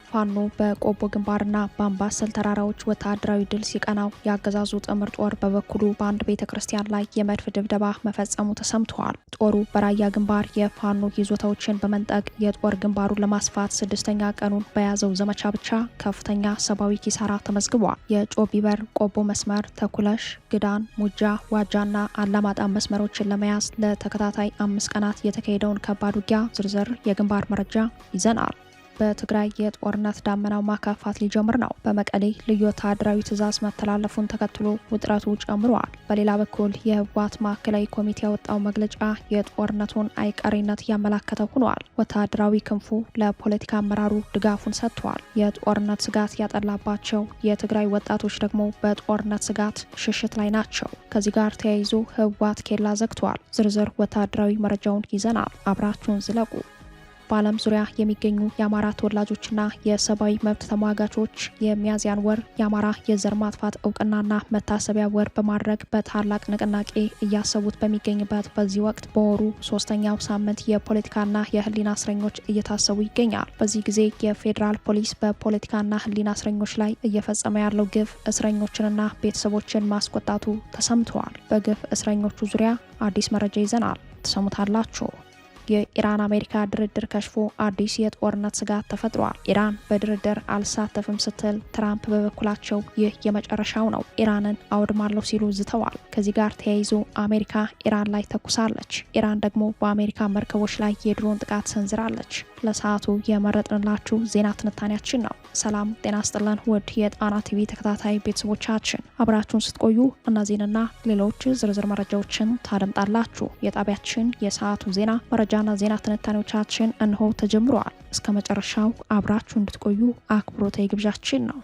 ፋኖ በቆቦ ግንባርና በአምባሰል ተራራዎች ወታደራዊ ድል ሲቀናው ያገዛዙ ጥምር ጦር በበኩሉ በአንድ ቤተክርስቲያን ላይ የመድፍ ድብደባ መፈጸሙ ተሰምቷል። ጦሩ በራያ ግንባር የፋኖ ይዞታዎችን በመንጠቅ የጦር ግንባሩን ለማስፋት ስድስተኛ ቀኑን በያዘው ዘመቻ ብቻ ከፍተኛ ሰብአዊ ኪሳራ ተመዝግቧል። የጮቢበር ቆቦ መስመር ተኩለሽ፣ ግዳን፣ ሙጃ፣ ዋጃና አላማጣ መስመሮችን ለመያዝ ለተከታታይ 5 ቀናት የተካሄደውን ከባድ ውጊያ ዝርዝር የግንባር መረጃ ይዘናል። በትግራይ የጦርነት ዳመናው ማካፋት ሊጀምር ነው። በመቀሌ ልዩ ወታደራዊ ትዕዛዝ መተላለፉን ተከትሎ ውጥረቱ ጨምሯል። በሌላ በኩል የህወሓት ማዕከላዊ ኮሚቴ ያወጣው መግለጫ የጦርነቱን አይቀሬነት ያመላከተ ሆኗል። ወታደራዊ ክንፉ ለፖለቲካ አመራሩ ድጋፉን ሰጥቷል። የጦርነት ስጋት ያጠላባቸው የትግራይ ወጣቶች ደግሞ በጦርነት ስጋት ሽሽት ላይ ናቸው። ከዚህ ጋር ተያይዞ ህወሓት ኬላ ዘግቷል። ዝርዝር ወታደራዊ መረጃውን ይዘናል። አብራችሁን ዝለቁ። በዓለም ዙሪያ የሚገኙ የአማራ ተወላጆችና የሰብአዊ መብት ተሟጋቾች የሚያዝያን ወር የአማራ የዘር ማጥፋት እውቅናና መታሰቢያ ወር በማድረግ በታላቅ ንቅናቄ እያሰቡት በሚገኝበት በዚህ ወቅት በወሩ 3ኛው ሳምንት የፖለቲካና የህሊና እስረኞች እየታሰቡ ይገኛል። በዚህ ጊዜ የፌዴራል ፖሊስ በፖለቲካና ህሊና እስረኞች ላይ እየፈጸመ ያለው ግፍ እስረኞችንና ቤተሰቦችን ማስቆጣቱ ተሰምተዋል። በግፍ እስረኞቹ ዙሪያ አዲስ መረጃ ይዘናል፣ ተሰሙታላችሁ። የኢራን አሜሪካ ድርድር ከሽፎ አዲስ የጦርነት ስጋት ተፈጥሯል። ኢራን በድርድር አልሳተፍም ስትል ትራምፕ በበኩላቸው ይህ የመጨረሻው ነው፣ ኢራንን አውድማለሁ ሲሉ ዝተዋል። ከዚህ ጋር ተያይዞ አሜሪካ ኢራን ላይ ተኩሳለች። ኢራን ደግሞ በአሜሪካ መርከቦች ላይ የድሮን ጥቃት ሰንዝራለች። ለሰዓቱ የመረጥንላችሁ ዜና ትንታኔያችን ነው። ሰላም ጤና ስጥልን ውድ የጣና ቲቪ ተከታታይ ቤተሰቦቻችን፣ አብራችሁን ስትቆዩ እነዚህንና ሌሎች ዝርዝር መረጃዎችን ታደምጣላችሁ። የጣቢያችን የሰዓቱ ዜና መረጃና ዜና ትንታኔዎቻችን እንሆ ተጀምረዋል። እስከ መጨረሻው አብራችሁ እንድትቆዩ አክብሮታዊ ግብዣችን ነው።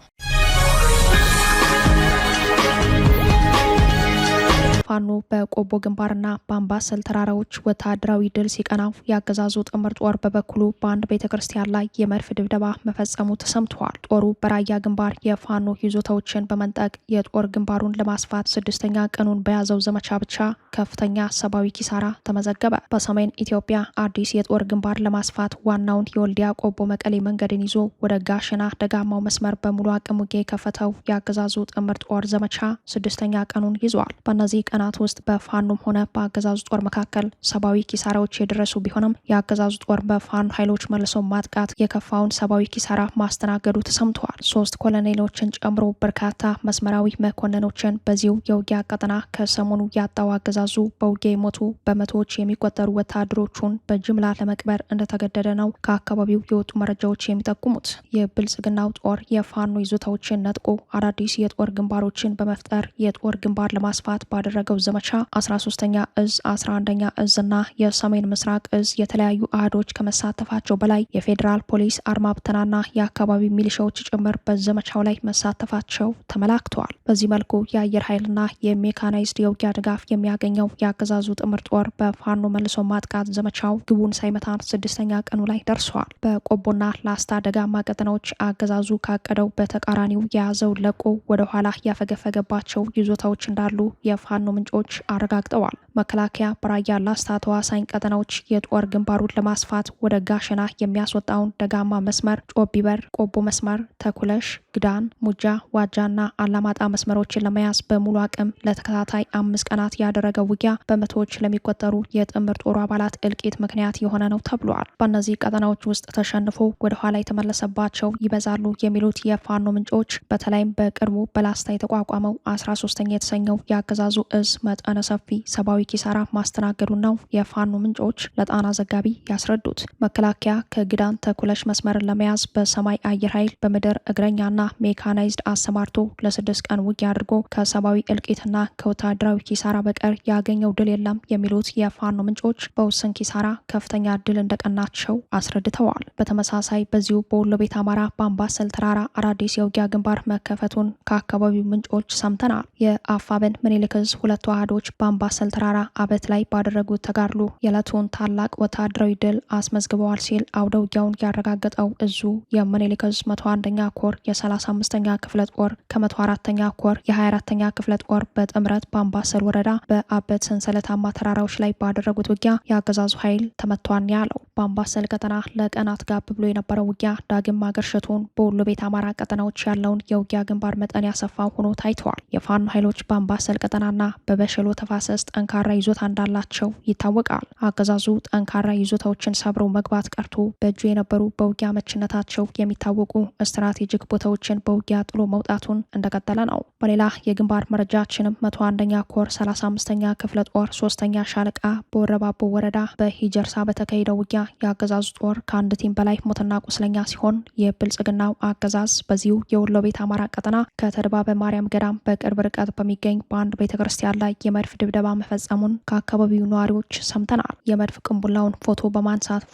ፋኖ በቆቦ ግንባርና በአምባሰል ተራራዎች ወታደራዊ ድል ሲቀናው ያገዛዙ ጥምር ጦር በበኩሉ በአንድ ቤተክርስቲያን ላይ የመድፍ ድብደባ መፈጸሙ ተሰምቷል። ጦሩ በራያ ግንባር የፋኖ ይዞታዎችን በመንጠቅ የጦር ግንባሩን ለማስፋት ስድስተኛ ቀኑን በያዘው ዘመቻ ብቻ ከፍተኛ ሰብአዊ ኪሳራ ተመዘገበ። በሰሜን ኢትዮጵያ አዲስ የጦር ግንባር ለማስፋት ዋናውን የወልዲያ ቆቦ መቀሌ መንገድን ይዞ ወደ ጋሽና ደጋማው መስመር በሙሉ አቅም ውጊያ የከፈተው ያገዛዙ ጥምር ጦር ዘመቻ ስድስተኛ ቀኑን ይዟል። በእነዚህ ቀናት ውስጥ በፋኖም ሆነ በአገዛዙ ጦር መካከል ሰብአዊ ኪሳራዎች የደረሱ ቢሆንም የአገዛዙ ጦር በፋኖ ኃይሎች መልሶ ማጥቃት የከፋውን ሰብአዊ ኪሳራ ማስተናገዱ ተሰምተዋል። 3 ኮሎኔሎችን ጨምሮ በርካታ መስመራዊ መኮንኖችን በዚሁ የውጊያ ቀጠና ከሰሞኑ ያጣው አገዛዙ በውጊያ የሞቱ በመቶዎች የሚቆጠሩ ወታደሮቹን በጅምላ ለመቅበር እንደተገደደ ነው ከአካባቢው የወጡ መረጃዎች የሚጠቁሙት። የብልጽግናው ጦር የፋኖ ይዞታዎችን ነጥቆ አዳዲስ የጦር ግንባሮችን በመፍጠር የጦር ግንባር ለማስፋት ባደረገው ዘመቻ 13ኛ እዝ 11ኛ እዝ እና የሰሜን ምስራቅ እዝ የተለያዩ አህዶች ከመሳተፋቸው በላይ የፌዴራል ፖሊስ አርማ ብተናና የአካባቢ ሚሊሻዎች ጭምር በዘመቻው ላይ መሳተፋቸው ተመላክተዋል። በዚህ መልኩ የአየር ኃይልና የሜካናይዝድ የውጊያ ድጋፍ የሚያገኘው የአገዛዙ ጥምር ጦር በፋኖ መልሶ ማጥቃት ዘመቻው ግቡን ሳይመታን ስድስተኛ ቀኑ ላይ ደርሷል። በቆቦና ላስታ ደጋማ ቀጠናዎች አገዛዙ ካቀደው በተቃራኒው የያዘው ለቆ ወደ ኋላ ያፈገፈገባቸው ይዞታዎች እንዳሉ የፋኖ ምንጮች አረጋግጠዋል። መከላከያ በራያ ላስታ ተዋሳኝ ቀጠናዎች የጦር ግንባሩን ለማስፋት ወደ ጋሸና የሚያስወጣውን ደጋማ መስመር ጮቢበር ቆቦ መስመር ተኩለሽ፣ ግዳን፣ ሙጃ፣ ዋጃና አላማጣ መስመሮችን ለመያዝ በሙሉ አቅም ለተከታታይ 5 ቀናት ያደረገው ውጊያ በመቶዎች ለሚቆጠሩ የጥምር ጦሩ አባላት እልቂት ምክንያት የሆነ ነው ተብሏል። በእነዚህ ቀጠናዎች ውስጥ ተሸንፎ ወደ ኋላ የተመለሰባቸው ይበዛሉ የሚሉት የፋኖ ምንጮች በተለይም በቅርቡ በላስታ የተቋቋመው 13ኛ የተሰኘው የአገዛዙ እዝ መጠነ ሰፊ ሰብአዊ ኪሳራ ማስተናገዱን ነው የፋኖ ምንጮች ለጣና ዘጋቢ ያስረዱት። መከላከያ ከግዳን ተኩለሽ መስመርን ለመያዝ በሰማይ አየር ኃይል በምድር እግረኛና ሜካናይዝድ አሰማርቶ ለ6 ቀን ውጊያ አድርጎ ከሰብአዊ እልቂትና ከወታደራዊ ኪሳራ በቀር ያገኘው ድል የለም የሚሉት የፋኖ ምንጮች በውስን ኪሳራ ከፍተኛ ድል እንደቀናቸው አስረድተዋል። በተመሳሳይ በዚሁ በወሎ ቤት አማራ በአምባሰል ተራራ አዳዲስ የውጊያ ግንባር መከፈቱን ከአካባቢው ምንጮች ሰምተናል። የአፋብን ምኒልክ ዕዝ ሁለቱ አህዶች በአምባሰል ተራራ አበት ላይ ባደረጉት ተጋድሎ የዕለቱን ታላቅ ወታደራዊ ድል አስመዝግበዋል ሲል አውደ ውጊያውን ያረጋገጠው እዙ የምኒልክ ዕዝ 101ኛ ኮር የ35ኛ ክፍለ ጦር ከ104ኛ ኮር የ24ኛ ክፍለ ጦር በጥምረት በአምባሰል ወረዳ በአበት ሰንሰለታማ ተራራዎች ላይ ባደረጉት ውጊያ የአገዛዙ ኃይል ተመቷን ያለው በአምባሰል ቀጠና ለቀናት ጋብ ብሎ የነበረው ውጊያ ዳግም ማገርሸቱን በወሎ ቤት አማራ ቀጠናዎች ያለውን የውጊያ ግንባር መጠን ያሰፋው ሆኖ ታይተዋል። የፋኖ ኃይሎች በአምባሰል ቀጠናና በበሸሎ ተፋሰስ ጠንካራ ይዞታ እንዳላቸው ይታወቃል። አገዛዙ ጠንካራ ይዞታዎችን ሰብረው መግባት ቀርቶ በእጁ የነበሩ በውጊያ መችነታቸው የሚታወቁ ስትራቴጂክ ቦታዎችን በውጊያ ጥሎ መውጣቱን እንደቀጠለ ነው። በሌላ የግንባር መረጃችንም 101ኛ ኮር 35ኛ ክፍለ ጦር 3ኛ ሻለቃ በወረባቦ ወረዳ በሂጀርሳ በተካሄደው ውጊያ የአገዛዙ ጦር ከአንድ ቲም በላይ ሞትና ቁስለኛ ሲሆን የብልጽግናው አገዛዝ በዚሁ የወሎ ቤት አማራ ቀጠና ከተድባበ ማርያም ገዳም በቅርብ ርቀት በሚገኝ በአንድ ቤተክርስቲያን ላይ የመድፍ ድብደባ መፈጸሙን ከአካባቢው ነዋሪዎች ሰምተናል። የመድፍ ቅንቡላውን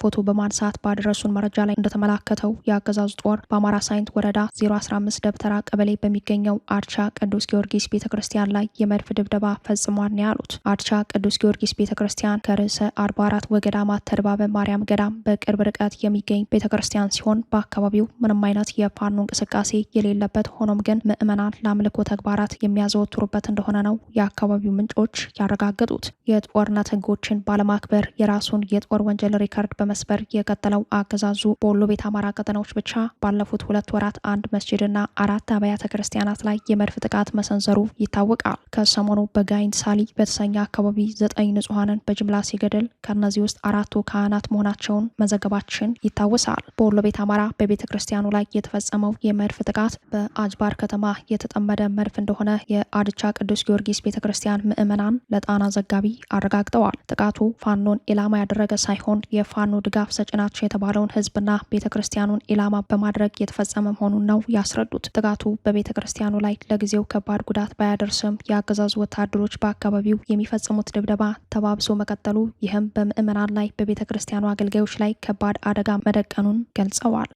ፎቶ በማንሳት ባደረሱን መረጃ ላይ እንደተመላከተው የአገዛዙ ጦር በአማራ ሳይንት ወረዳ 015 ደብተራ ቀበሌ በሚገኘው አርቻ ቅዱስ ጊዮርጊስ ቤተክርስቲያን ላይ የመድፍ ድብደባ ፈጽሟል ነው ያሉት። አርቻ ቅዱስ ጊዮርጊስ ቤተክርስቲያን ከርዕሰ 44 ወገዳማት ተድባበ ማርያም ገዳም በቅርብ ርቀት የሚገኝ ቤተክርስቲያን ሲሆን በአካባቢው ምንም አይነት የፋኖ እንቅስቃሴ የሌለበት ሆኖም ግን ምዕመናን ለአምልኮ ተግባራት የሚያዘወትሩበት እንደሆነ ነው የአካባቢው ምንጮች ያረጋገጡት። የጦርነት ህጎችን ባለማክበር የራሱን የጦር ወንጀል ሪከርድ በመስበር የቀጠለው አገዛዙ በወሎ ቤት አማራ ቀጠናዎች ብቻ ባለፉት 2 ወራት አንድ መስጂድና 4 አብያተ ክርስቲያናት ላይ የመድፍ ጥቃት መሰንዘሩ ይታወቃል። ከሰሞኑ በጋይንት ሳሊ በተሰኘ አካባቢ 9 ንጹሐንን በጅምላ ሲገድል ከእነዚህ ውስጥ 4ቱ ካህናት መሆናቸውን መዘገባችን ይታወሳል። በወሎ ቤት አማራ በቤተ ክርስቲያኑ ላይ የተፈጸመው የመድፍ ጥቃት በአጅባር ከተማ የተጠመደ መድፍ እንደሆነ የአድቻ ቅዱስ ጊዮርጊስ ቤተ ክርስቲያን ምዕመናን ለጣና ዘጋቢ አረጋግጠዋል። ጥቃቱ ፋኖን ኢላማ ያደረገ ሳይሆን የፋኖ ድጋፍ ሰጪ ናቸው የተባለውን ህዝብና ቤተ ክርስቲያኑን ኢላማ በማድረግ የተፈጸመ መሆኑን ነው ያስረዱት። ጥቃቱ በቤተ ክርስቲያኑ ላይ ለጊዜው ከባድ ጉዳት ባያደርስም የአገዛዙ ወታደሮች በአካባቢው የሚፈጽሙት ድብደባ ተባብሶ መቀጠሉ ይህም በምዕመናን ላይ በቤተ ክርስቲያኑ አገልጋዮች ላይ ከባድ አደጋ መደቀኑን ገልጸዋል።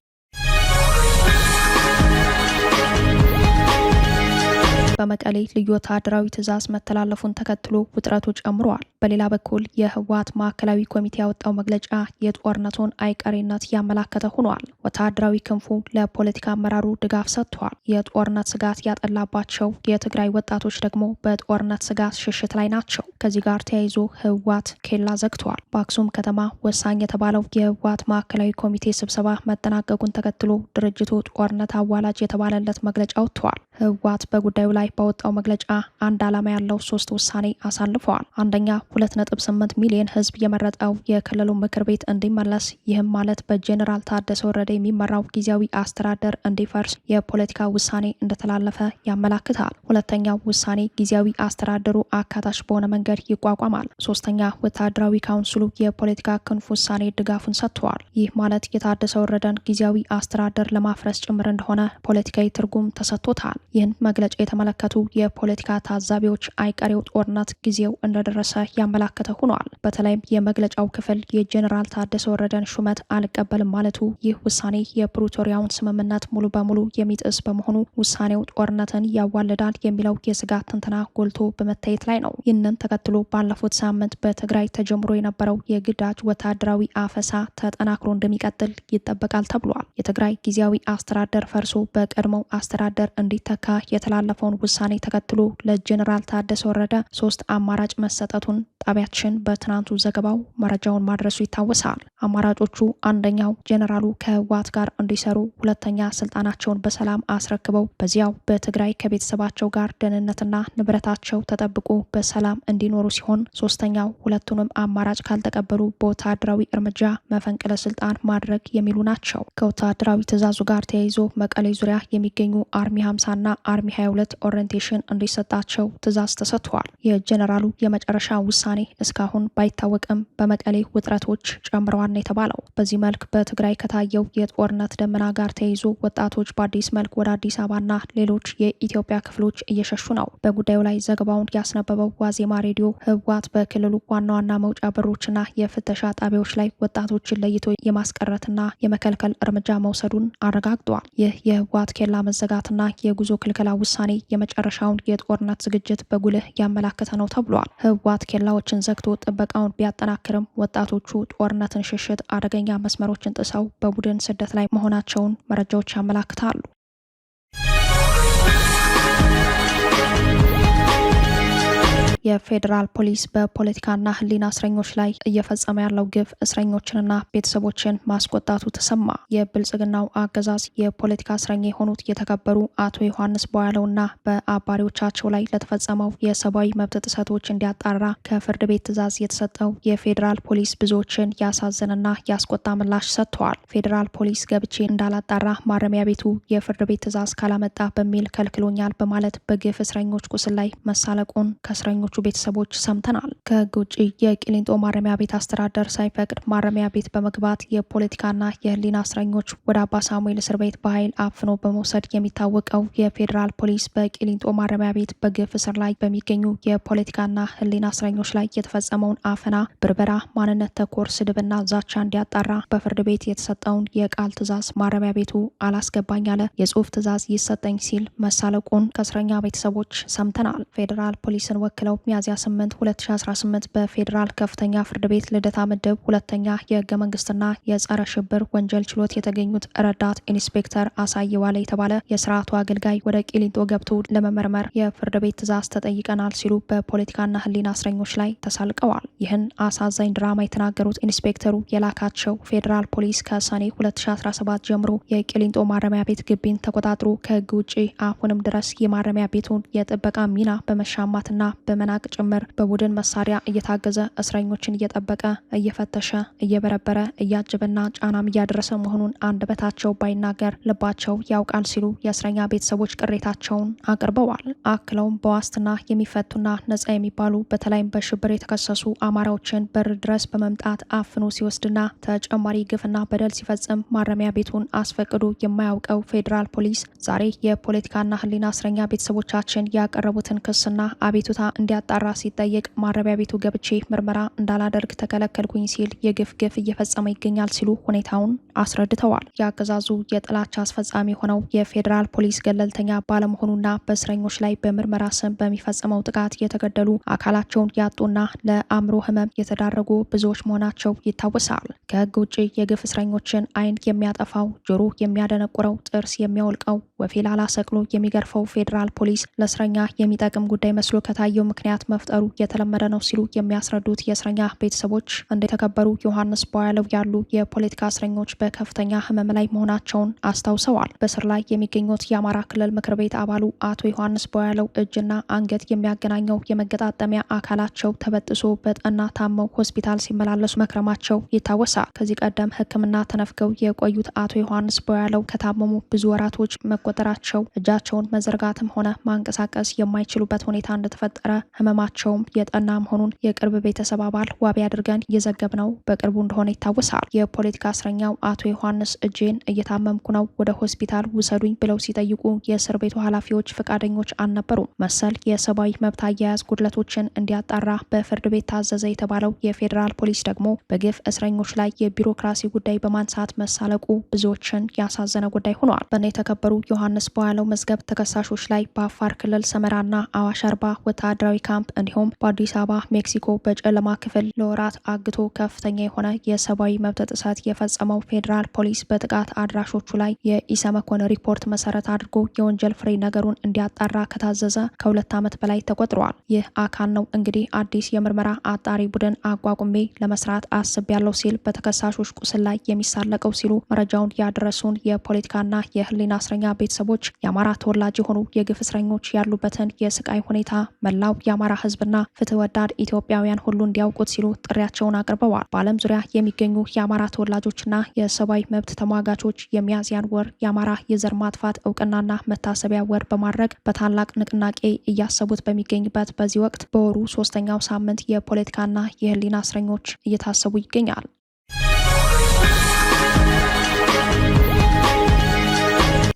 በመቀሌ ልዩ ወታደራዊ ትዕዛዝ መተላለፉን ተከትሎ ውጥረቱ ጨምሯል። በሌላ በኩል የህወሓት ማዕከላዊ ኮሚቴ ያወጣው መግለጫ የጦርነቱን አይቀሬነት ያመላከተ ሆኗል። ወታደራዊ ክንፉ ለፖለቲካ አመራሩ ድጋፍ ሰጥቷል። የጦርነት ስጋት ያጠላባቸው የትግራይ ወጣቶች ደግሞ በጦርነት ስጋት ሽሽት ላይ ናቸው። ከዚህ ጋር ተያይዞ ህወሓት ኬላ ዘግቷል። በአክሱም ከተማ ወሳኝ የተባለው የህወሓት ማዕከላዊ ኮሚቴ ስብሰባ መጠናቀቁን ተከትሎ ድርጅቱ ጦርነት አዋላጅ የተባለለት መግለጫ ወጥቷል። ህወሓት በጉዳዩ ላይ ባወጣው መግለጫ አንድ ዓላማ ያለው 3 ውሳኔ አሳልፈዋል። አንደኛ 2.8 ሚሊዮን ህዝብ የመረጠው የክልሉ ምክር ቤት እንዲመለስ፣ ይህም ማለት በጄኔራል ታደሰ ወረደ የሚመራው ጊዜያዊ አስተዳደር እንዲፈርስ የፖለቲካ ውሳኔ እንደተላለፈ ያመላክታል። ሁለተኛው ውሳኔ ጊዜያዊ አስተዳደሩ አካታች በሆነ መንገድ ይቋቋማል። ሶስተኛ ወታደራዊ ካውንስሉ የፖለቲካ ክንፍ ውሳኔ ድጋፉን ሰጥተዋል። ይህ ማለት የታደሰ ወረደን ጊዜያዊ አስተዳደር ለማፍረስ ጭምር እንደሆነ ፖለቲካዊ ትርጉም ተሰጥቶታል። ይህን መግለጫ የተመለከቱ የፖለቲካ ታዛቢዎች አይቀሬው ጦርነት ጊዜው እንደደረሰ ያመላከተ ሆኗል። በተለይም የመግለጫው ክፍል የጄኔራል ታደሰ ወረደን ሹመት አልቀበልም ማለቱ ይህ ውሳኔ የፕሪቶሪያውን ስምምነት ሙሉ በሙሉ የሚጥስ በመሆኑ ውሳኔው ጦርነትን ያዋልዳል የሚለው የስጋት ትንተና ጎልቶ በመታየት ላይ ነው። ይህንን ተከትሎ ባለፉት ሳምንት በትግራይ ተጀምሮ የነበረው የግዳጅ ወታደራዊ አፈሳ ተጠናክሮ እንደሚቀጥል ይጠበቃል ተብሏል። የትግራይ ጊዜያዊ አስተዳደር ፈርሶ በቀድሞው አስተዳደር እንዲተካ የተላለፈውን ውሳኔ ተከትሎ ለጄኔራል ታደሰ ወረደ 3 አማራጭ መሰጠቱን ጣቢያችን በትናንቱ ዘገባው መረጃውን ማድረሱ ይታወሳል። አማራጮቹ አንደኛው ጄኔራሉ ከህወሓት ጋር እንዲሰሩ፣ ሁለተኛ ስልጣናቸውን በሰላም አስረክበው በዚያው በትግራይ ከቤተሰባቸው ጋር ደህንነትና ንብረታቸው ተጠብቆ በሰላም እንዲኖሩ ሲሆን፣ ሶስተኛው ሁለቱንም አማራጭ ካልተቀበሉ በወታደራዊ እርምጃ መፈንቅለ ስልጣን ማድረግ የሚሉ ናቸው። ከወታደራዊ ትዕዛዙ ጋር ተያይዞ መቀሌ ዙሪያ የሚገኙ አርሚ 50 እና አርሚ 22 ኦሪየንቴሽን እንዲሰጣቸው ትዕዛዝ ተሰጥቷል። የጄኔራሉ የመጨረሻ ውሳኔ እስካሁን ባይታወቅም በመቀሌ ውጥረቶች ጨምረዋል የተባለው በዚህ መልክ በትግራይ ከታየው የጦርነት ደመና ጋር ተያይዞ ወጣቶች በአዲስ መልክ ወደ አዲስ አበባና ሌሎች የኢትዮጵያ ክፍሎች እየሸሹ ነው። በጉዳዩ ላይ ዘገባውን ያስነበበው ዋዜማ ሬዲዮ ህወሓት በክልሉ ዋና ዋና መውጫ በሮችና የፍተሻ ጣቢያዎች ላይ ወጣቶችን ለይቶ የማስቀረትና የመከልከል እርምጃ መውሰዱን አረጋግጧል። ይህ የህወሓት ኬላ መዘጋትና የጉዞ ክልከላ ውሳኔ የመጨረሻውን የጦርነት ዝግጅት በጉልህ ያመላከተ ነው ተብሏል። ህወሓት ኬላዎችን ዘግቶ ጥበቃውን ቢያጠናክርም ወጣቶቹ ጦርነትን ሽሽት አደገኛ መስመሮችን ጥሰው በቡድን ስደት ላይ መሆናቸውን መረጃዎች ያመላክታሉ። የፌዴራል ፖሊስ በፖለቲካና ህሊና እስረኞች ላይ እየፈጸመ ያለው ግፍ እስረኞችንና ቤተሰቦችን ማስቆጣቱ ተሰማ። የብልጽግናው አገዛዝ የፖለቲካ እስረኛ የሆኑት የተከበሩ አቶ ዮሐንስ ቦያለውና በአባሪዎቻቸው ላይ ለተፈጸመው የሰብአዊ መብት ጥሰቶች እንዲያጣራ ከፍርድ ቤት ትዕዛዝ የተሰጠው የፌዴራል ፖሊስ ብዙዎችን ያሳዘነና ያስቆጣ ምላሽ ሰጥተዋል። ፌዴራል ፖሊስ ገብቼ እንዳላጣራ ማረሚያ ቤቱ የፍርድ ቤት ትዕዛዝ ካላመጣ በሚል ከልክሎኛል በማለት በግፍ እስረኞች ቁስል ላይ መሳለቁን ከእስረኞቹ ቤተሰቦች ሰምተናል። ከህግ ውጭ የቂሊንጦ ማረሚያ ቤት አስተዳደር ሳይፈቅድ ማረሚያ ቤት በመግባት የፖለቲካና የህሊና እስረኞች ወደ አባ ሳሙኤል እስር ቤት በኃይል አፍኖ በመውሰድ የሚታወቀው የፌዴራል ፖሊስ በቂሊንጦ ማረሚያ ቤት በግፍ እስር ላይ በሚገኙ የፖለቲካና ህሊና እስረኞች ላይ የተፈጸመውን አፈና፣ ብርበራ፣ ማንነት ተኮር ስድብና ዛቻ እንዲያጣራ በፍርድ ቤት የተሰጠውን የቃል ትዕዛዝ ማረሚያ ቤቱ አላስገባኝ ያለ የጽሁፍ ትዕዛዝ ይሰጠኝ ሲል መሳለቁን ከእስረኛ ቤተሰቦች ሰምተናል። ፌዴራል ፖሊስን ወክለው ሚያዝያ 8 2018 በፌዴራል ከፍተኛ ፍርድ ቤት ልደታ ምድብ ሁለተኛ የህገ መንግስትና የጸረ ሽብር ወንጀል ችሎት የተገኙት ረዳት ኢንስፔክተር አሳየ ዋለ የተባለ የስርዓቱ አገልጋይ ወደ ቂሊንጦ ገብቶ ለመመርመር የፍርድ ቤት ትዕዛዝ ተጠይቀናል ሲሉ በፖለቲካና ህሊና እስረኞች ላይ ተሳልቀዋል። ይህን አሳዛኝ ድራማ የተናገሩት ኢንስፔክተሩ የላካቸው ፌዴራል ፖሊስ ከሰኔ 2017 ጀምሮ የቂሊንጦ ማረሚያ ቤት ግቢን ተቆጣጥሮ ከህግ ውጭ አሁንም ድረስ የማረሚያ ቤቱን የጥበቃ ሚና በመሻማትና በመናቅ ጭምር በቡድን መሳሪያ እየታገዘ እስረኞችን እየጠበቀ እየፈተሸ እየበረበረ እያጀበና ጫናም እያደረሰ መሆኑን አንደበታቸው ባይናገር ልባቸው ያውቃል ሲሉ የእስረኛ ቤተሰቦች ቅሬታቸውን አቅርበዋል። አክለውም በዋስትና የሚፈቱና ነጻ የሚባሉ በተለይም በሽብር የተከሰሱ አማራዎችን በር ድረስ በመምጣት አፍኖ ሲወስድና ተጨማሪ ግፍና በደል ሲፈጽም ማረሚያ ቤቱን አስፈቅዶ የማያውቀው ፌዴራል ፖሊስ ዛሬ የፖለቲካና ህሊና እስረኛ ቤተሰቦቻችን ያቀረቡትን ክስና አቤቱታ እንዲያጣራ ሲጠየቅ ማረሚያ ቤቱ ገብቼ ምርመራ እንዳላደርግ ተከለከልኩኝ ሲል የግፍ ግፍ እየፈጸመ ይገኛል ሲሉ ሁኔታውን አስረድተዋል። የአገዛዙ የጥላቻ አስፈጻሚ ሆነው የፌዴራል ፖሊስ ገለልተኛ ባለመሆኑና በእስረኞች ላይ በምርመራ ስም በሚፈጸመው ጥቃት የተገደሉ አካላቸውን ያጡና ለአእምሮ ህመም የተዳረጉ ብዙዎች መሆናቸው ይታወሳል። ከህግ ውጭ የግፍ እስረኞችን አይን የሚያጠፋው፣ ጆሮ የሚያደነቁረው፣ ጥርስ የሚያወልቀው፣ ወፌላላ ሰቅሎ የሚገርፈው ፌዴራል ፖሊስ ለእስረኛ የሚጠቅም ጉዳይ መስሎ ከታየው ምክንያት መፍጠሩ የተለመደ ነው ሲሉ የሚያስረዱት የእስረኛ ቤተሰቦች እንደተከበሩ ዮሐንስ ቦያለው ያሉ የፖለቲካ እስረኞች በከፍተኛ ህመም ላይ መሆናቸውን አስታውሰዋል። በስር ላይ የሚገኙት የአማራ ክልል ምክር ቤት አባሉ አቶ ዮሐንስ ቦያለው እጅና አንገት የሚያገናኘው የመገጣጠሚያ አካላቸው ተበጥሶ በጠና ታመው ሆስፒታል ሲመላለሱ መክረማቸው ይታወሳል። ከዚህ ቀደም ሕክምና ተነፍገው የቆዩት አቶ ዮሐንስ ቦያለው ከታመሙ ብዙ ወራቶች መቆጠራቸው እጃቸውን መዘርጋትም ሆነ ማንቀሳቀስ የማይችሉበት ሁኔታ እንደተፈጠረ ህመማቸውም የጠና መሆኑን የቅርብ ቤተሰብ አባል ዋቢ አድርገን እየዘገብነው በቅርቡ እንደሆነ ይታወሳል። የፖለቲካ እስረኛው አቶ ዮሐንስ እጄን እየታመምኩ ነው፣ ወደ ሆስፒታል ውሰዱኝ ብለው ሲጠይቁ የእስር ቤቱ ኃላፊዎች ፈቃደኞች አልነበሩም። መሰል የሰብአዊ መብት አያያዝ ጉድለቶችን እንዲያጣራ በፍርድ ቤት ታዘዘ የተባለው የፌዴራል ፖሊስ ደግሞ በግፍ እስረኞች ላይ የቢሮክራሲ ጉዳይ በማንሳት መሳለቁ ብዙዎችን ያሳዘነ ጉዳይ ሆኗል። በእነ የተከበሩ ዮሐንስ ቦያለው መዝገብ ተከሳሾች ላይ በአፋር ክልል ሰመራና አዋሽ አርባ ወታደራዊ ካምፕ እንዲሁም በአዲስ አበባ ሜክሲኮ በጨለማ ክፍል ለወራት አግቶ ከፍተኛ የሆነ የሰብአዊ መብት ጥሰት የፈጸመው ፌዴራል ፖሊስ በጥቃት አድራሾቹ ላይ የኢሰመኮን ሪፖርት መሰረት አድርጎ የወንጀል ፍሬ ነገሩን እንዲያጣራ ከታዘዘ ከ2 ዓመት በላይ ተቆጥሯል። ይህ አካል ነው እንግዲህ አዲስ የምርመራ አጣሪ ቡድን አቋቁሜ ለመስራት አስቤያለሁ ሲል በተከሳሾች ቁስል ላይ የሚሳለቀው ሲሉ መረጃውን ያደረሱን የፖለቲካና የህሊና እስረኛ ቤተሰቦች የአማራ ተወላጅ የሆኑ የግፍ እስረኞች ያሉበትን የስቃይ ሁኔታ መላው የአማራ ህዝብና ፍትህ ወዳድ ኢትዮጵያውያን ሁሉ እንዲያውቁት ሲሉ ጥሪያቸውን አቅርበዋል። በዓለም ዙሪያ የሚገኙ የአማራ ተወላጆችና የሰብአዊ መብት ተሟጋቾች የሚያዝያን ወር የአማራ የዘር ማጥፋት እውቅናና መታሰቢያ ወር በማድረግ በታላቅ ንቅናቄ እያሰቡት በሚገኝበት በዚህ ወቅት በወሩ 3ኛው ሳምንት የፖለቲካና የህሊና እስረኞች እየታሰቡ ይገኛል።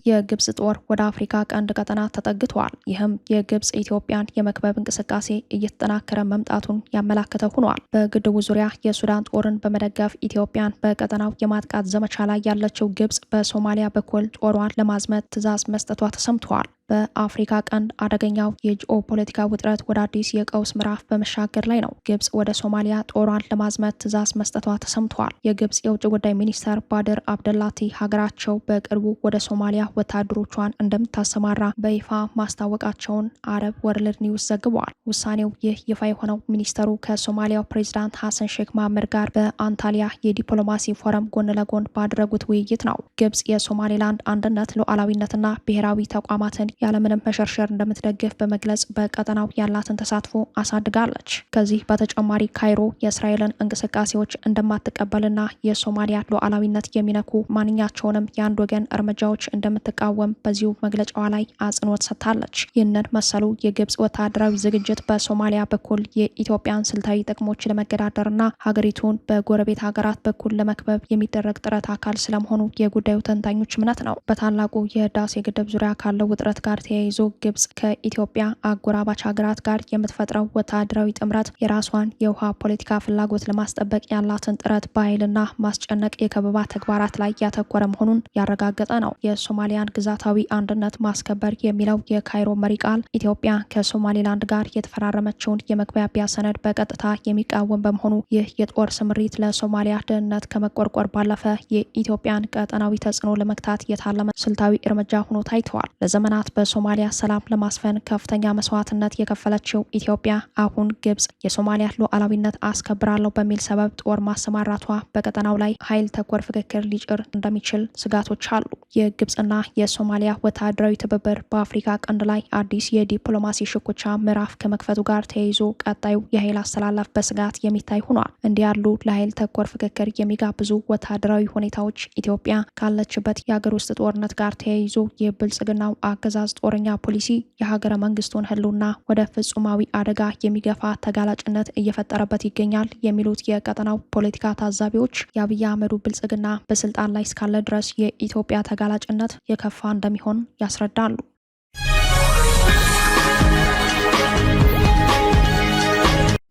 የግብጽ ጦር ወደ አፍሪካ ቀንድ ቀጠና ተጠግቷል። ይህም የግብጽ ኢትዮጵያን የመክበብ እንቅስቃሴ እየተጠናከረ መምጣቱን ያመላከተ ሆኗል። በግድቡ ዙሪያ የሱዳን ጦርን በመደገፍ ኢትዮጵያን በቀጠናው የማጥቃት ዘመቻ ላይ ያለችው ግብጽ በሶማሊያ በኩል ጦሯን ለማዝመት ትዕዛዝ መስጠቷ ተሰምተዋል። በአፍሪካ ቀንድ አደገኛው የጂኦ ፖለቲካ ውጥረት ወደ አዲስ የቀውስ ምዕራፍ በመሻገር ላይ ነው። ግብጽ ወደ ሶማሊያ ጦሯን ለማዝመት ትዕዛዝ መስጠቷ ተሰምቷል። የግብጽ የውጭ ጉዳይ ሚኒስተር ባድር አብደላቲ ሀገራቸው በቅርቡ ወደ ሶማሊያ ወታደሮቿን እንደምታሰማራ በይፋ ማስታወቃቸውን አረብ ወርልድ ኒውስ ዘግቧል። ውሳኔው ይህ ይፋ የሆነው ሚኒስተሩ ከሶማሊያው ፕሬዚዳንት ሐሰን ሼክ መሐመድ ጋር በአንታሊያ የዲፕሎማሲ ፎረም ጎን ለጎን ባደረጉት ውይይት ነው። ግብጽ የሶማሌላንድ አንድነት ሉዓላዊነትና ብሔራዊ ተቋማትን ያለምንም መሸርሸር እንደምትደግፍ በመግለጽ በቀጠናው ያላትን ተሳትፎ አሳድጋለች። ከዚህ በተጨማሪ ካይሮ የእስራኤልን እንቅስቃሴዎች እንደማትቀበልና የሶማሊያ ሉዓላዊነት የሚነኩ ማንኛቸውንም የአንድ ወገን እርምጃዎች እንደምትቃወም በዚሁ መግለጫዋ ላይ አጽንኦት ሰጥታለች። ይህንን መሰሉ የግብጽ ወታደራዊ ዝግጅት በሶማሊያ በኩል የኢትዮጵያን ስልታዊ ጥቅሞች ለመገዳደርና ሀገሪቱን በጎረቤት ሀገራት በኩል ለመክበብ የሚደረግ ጥረት አካል ስለመሆኑ የጉዳዩ ተንታኞች እምነት ነው። በታላቁ የህዳሴ ግድብ ዙሪያ ካለው ውጥረት ጋር ተያይዞ ግብጽ ከኢትዮጵያ አጎራባች ሀገራት ጋር የምትፈጥረው ወታደራዊ ጥምረት የራሷን የውሃ ፖለቲካ ፍላጎት ለማስጠበቅ ያላትን ጥረት በኃይልና ማስጨነቅ የከበባ ተግባራት ላይ ያተኮረ መሆኑን ያረጋገጠ ነው። የሶማሊያን ግዛታዊ አንድነት ማስከበር የሚለው የካይሮ መሪ ቃል ኢትዮጵያ ከሶማሌላንድ ጋር የተፈራረመችውን የመግባቢያ ሰነድ በቀጥታ የሚቃወም በመሆኑ ይህ የጦር ስምሪት ለሶማሊያ ደህንነት ከመቆርቆር ባለፈ የኢትዮጵያን ቀጠናዊ ተጽዕኖ ለመግታት የታለመ ስልታዊ እርምጃ ሆኖ ታይተዋል። ለዘመናት በሶማሊያ ሰላም ለማስፈን ከፍተኛ መስዋዕትነት የከፈለችው ኢትዮጵያ አሁን ግብጽ የሶማሊያ ሉዓላዊነት አስከብራለሁ በሚል ሰበብ ጦር ማሰማራቷ በቀጠናው ላይ ኃይል ተኮር ፍክክር ሊጭር እንደሚችል ስጋቶች አሉ። የግብጽና የሶማሊያ ወታደራዊ ትብብር በአፍሪካ ቀንድ ላይ አዲስ የዲፕሎማሲ ሽኩቻ ምዕራፍ ከመክፈቱ ጋር ተያይዞ ቀጣዩ የኃይል አስተላለፍ በስጋት የሚታይ ሆኗል። እንዲህ ያሉ ለኃይል ተኮር ፍክክር የሚጋብዙ ወታደራዊ ሁኔታዎች ኢትዮጵያ ካለችበት የሀገር ውስጥ ጦርነት ጋር ተያይዞ የብልጽግናው አገዛዝ ጦረኛ ፖሊሲ የሀገረ መንግስቱን ህልውና ወደ ፍጹማዊ አደጋ የሚገፋ ተጋላጭነት እየፈጠረበት ይገኛል የሚሉት የቀጠናው ፖለቲካ ታዛቢዎች የአብይ አህመዱ ብልጽግና በስልጣን ላይ እስካለ ድረስ የኢትዮጵያ ተጋላጭነት የከፋ እንደሚሆን ያስረዳሉ።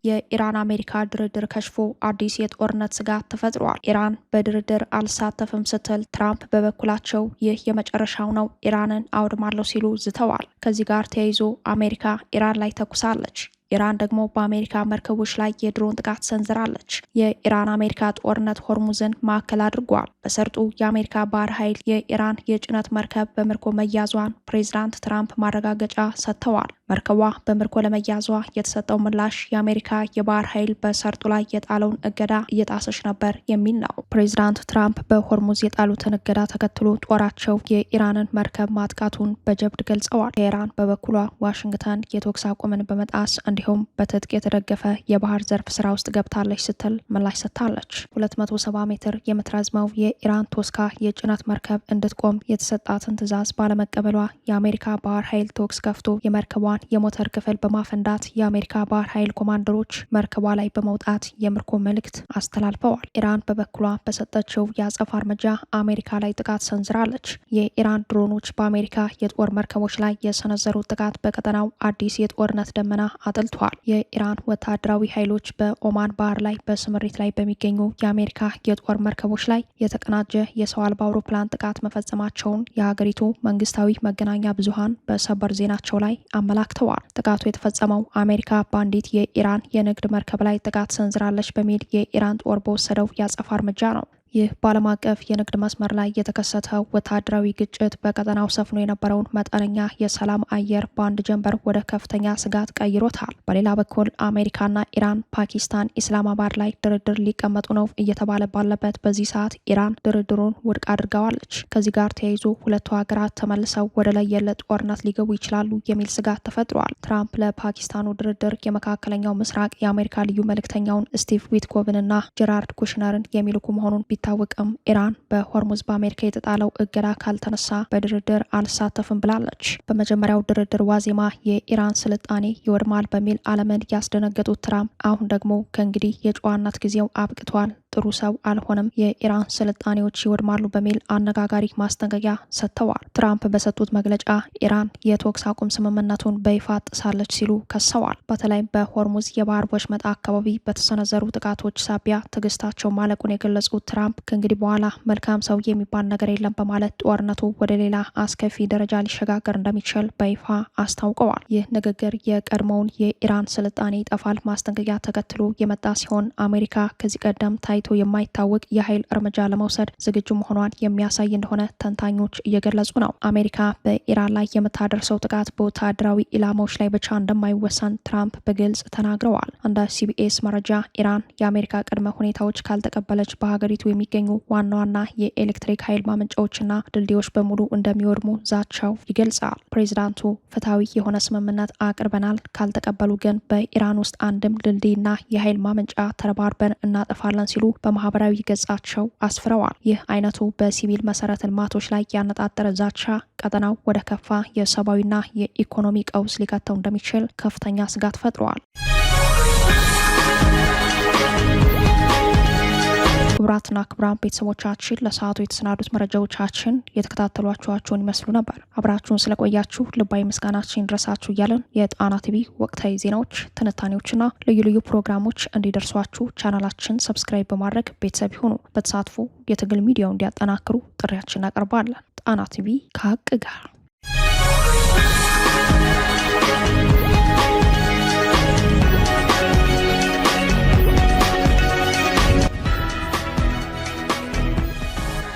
የኢራን አሜሪካ ድርድር ከሽፎ አዲስ የጦርነት ስጋት ተፈጥሯል። ኢራን በድርድር አልሳተፍም ስትል፣ ትራምፕ በበኩላቸው ይህ የመጨረሻው ነው፣ ኢራንን አውድማለሁ ሲሉ ዝተዋል። ከዚህ ጋር ተያይዞ አሜሪካ ኢራን ላይ ተኩሳለች። ኢራን ደግሞ በአሜሪካ መርከቦች ላይ የድሮን ጥቃት ሰንዝራለች። የኢራን አሜሪካ ጦርነት ሆርሙዝን ማዕከል አድርጓል። በሰርጡ የአሜሪካ ባህር ኃይል የኢራን የጭነት መርከብ በምርኮ መያዟን ፕሬዚዳንት ትራምፕ ማረጋገጫ ሰጥተዋል። መርከቧ በምርኮ ለመያዟ የተሰጠው ምላሽ የአሜሪካ የባህር ኃይል በሰርጡ ላይ የጣለውን እገዳ እየጣሰች ነበር የሚል ነው። ፕሬዚዳንት ትራምፕ በሆርሙዝ የጣሉትን እገዳ ተከትሎ ጦራቸው የኢራንን መርከብ ማጥቃቱን በጀብድ ገልጸዋል። ኢራን በበኩሏ ዋሽንግተን የተኩስ አቁምን በመጣስ እንዲሁም በትጥቅ የተደገፈ የባህር ዘርፍ ስራ ውስጥ ገብታለች ስትል ምላሽ ሰጥታለች። 270 ሜትር የምትረዝመው የኢራን ቶስካ የጭነት መርከብ እንድትቆም የተሰጣትን ትዕዛዝ ባለመቀበሏ የአሜሪካ ባህር ኃይል ተኩስ ከፍቶ የመርከቧን የሞተር ክፍል በማፈንዳት የአሜሪካ ባህር ኃይል ኮማንደሮች መርከቧ ላይ በመውጣት የምርኮ መልእክት አስተላልፈዋል። ኢራን በበኩሏ በሰጠችው የአጸፋ እርምጃ አሜሪካ ላይ ጥቃት ሰንዝራለች። የኢራን ድሮኖች በአሜሪካ የጦር መርከቦች ላይ የሰነዘሩት ጥቃት በቀጠናው አዲስ የጦርነት ደመና አጥልቷል። የኢራን ወታደራዊ ኃይሎች በኦማን ባህር ላይ በስምሪት ላይ በሚገኙ የአሜሪካ የጦር መርከቦች ላይ የተቀናጀ የሰው አልባ አውሮፕላን ጥቃት መፈጸማቸውን የሀገሪቱ መንግስታዊ መገናኛ ብዙሃን በሰበር ዜናቸው ላይ አመላክተዋል። ጥቃቱ የተፈጸመው አሜሪካ በአንዲት የኢራን የንግድ መርከብ ላይ ጥቃት ሰንዝራለች በሚል የኢራን ጦር በወሰደው የአጸፋ እርምጃ ነው። ይህ በዓለም አቀፍ የንግድ መስመር ላይ የተከሰተው ወታደራዊ ግጭት በቀጠናው ሰፍኖ የነበረውን መጠነኛ የሰላም አየር በአንድ ጀንበር ወደ ከፍተኛ ስጋት ቀይሮታል። በሌላ በኩል አሜሪካና ኢራን ፓኪስታን ኢስላማባድ ላይ ድርድር ሊቀመጡ ነው እየተባለ ባለበት በዚህ ሰዓት ኢራን ድርድሩን ውድቅ አድርገዋለች። ከዚህ ጋር ተያይዞ ሁለቱ ሀገራት ተመልሰው ወደ ለየለት ጦርነት ሊገቡ ይችላሉ የሚል ስጋት ተፈጥሯል። ትራምፕ ለፓኪስታኑ ድርድር የመካከለኛው ምስራቅ የአሜሪካ ልዩ መልእክተኛውን ስቲቭ ዊትኮቭንና ጀራርድ ኩሽነርን የሚልኩ መሆኑን ቢታወቅም ኢራን በሆርሙዝ በአሜሪካ የተጣለው እገዳ ካልተነሳ በድርድር አልሳተፍም ብላለች። በመጀመሪያው ድርድር ዋዜማ የኢራን ስልጣኔ ይወድማል በሚል ዓለምን ያስደነገጡት ትራምፕ አሁን ደግሞ ከእንግዲህ የጨዋነት ጊዜው አብቅቷል፣ ጥሩ ሰው አልሆነም፣ የኢራን ስልጣኔዎች ይወድማሉ በሚል አነጋጋሪ ማስጠንቀቂያ ሰጥተዋል። ትራምፕ በሰጡት መግለጫ ኢራን የተኩስ አቁም ስምምነቱን በይፋ ጥሳለች ሲሉ ከሰዋል። በተለይ በሆርሙዝ የባህር ወሽመጥ አካባቢ በተሰነዘሩ ጥቃቶች ሳቢያ ትዕግስታቸው ማለቁን የገለጹት ትራምፕ ከእንግዲህ በኋላ መልካም ሰው የሚባል ነገር የለም በማለት ጦርነቱ ወደ ሌላ አስከፊ ደረጃ ሊሸጋገር እንደሚችል በይፋ አስታውቀዋል። ይህ ንግግር የቀድሞውን የኢራን ስልጣኔ ይጠፋል ማስጠንቀቂያ ተከትሎ የመጣ ሲሆን አሜሪካ ከዚህ ቀደም ታይቶ የማይታወቅ የኃይል እርምጃ ለመውሰድ ዝግጁ መሆኗን የሚያሳይ እንደሆነ ተንታኞች እየገለጹ ነው። አሜሪካ በኢራን ላይ የምታደርሰው ጥቃት በወታደራዊ ኢላማዎች ላይ ብቻ እንደማይወሰን ትራምፕ በግልጽ ተናግረዋል። እንደ ሲቢኤስ መረጃ ኢራን የአሜሪካ ቅድመ ሁኔታዎች ካልተቀበለች በሀገሪቱ የሚገኙ ዋና ዋና የኤሌክትሪክ ኃይል ማመንጫዎችና ድልድዮች በሙሉ እንደሚወድሙ ዛቻው ይገልጻል። ፕሬዚዳንቱ ፍትሐዊ የሆነ ስምምነት አቅርበናል፣ ካልተቀበሉ ግን በኢራን ውስጥ አንድም ድልድይና የኃይል ማመንጫ ተረባርበን እናጠፋለን ሲሉ በማህበራዊ ገጻቸው አስፍረዋል። ይህ አይነቱ በሲቪል መሰረተ ልማቶች ላይ ያነጣጠረ ዛቻ ቀጠናው ወደ ከፋ የሰብአዊና የኢኮኖሚ ቀውስ ሊከተው እንደሚችል ከፍተኛ ስጋት ፈጥሯል። ክቡራትና ክቡራን ቤተሰቦቻችን ለሰዓቱ የተሰናዱት መረጃዎቻችን የተከታተሏችኋቸውን ይመስሉ ነበር። አብራችሁን ስለቆያችሁ ልባዊ ምስጋናችን ይድረሳችሁ እያለን የጣና ቲቪ ወቅታዊ ዜናዎች፣ ትንታኔዎችና ልዩ ልዩ ፕሮግራሞች እንዲደርሷችሁ ቻናላችን ሰብስክራይብ በማድረግ ቤተሰብ ይሁኑ። በተሳትፎ የትግል ሚዲያው እንዲያጠናክሩ ጥሪያችን እናቀርባለን። ጣና ቲቪ ከሀቅ ጋር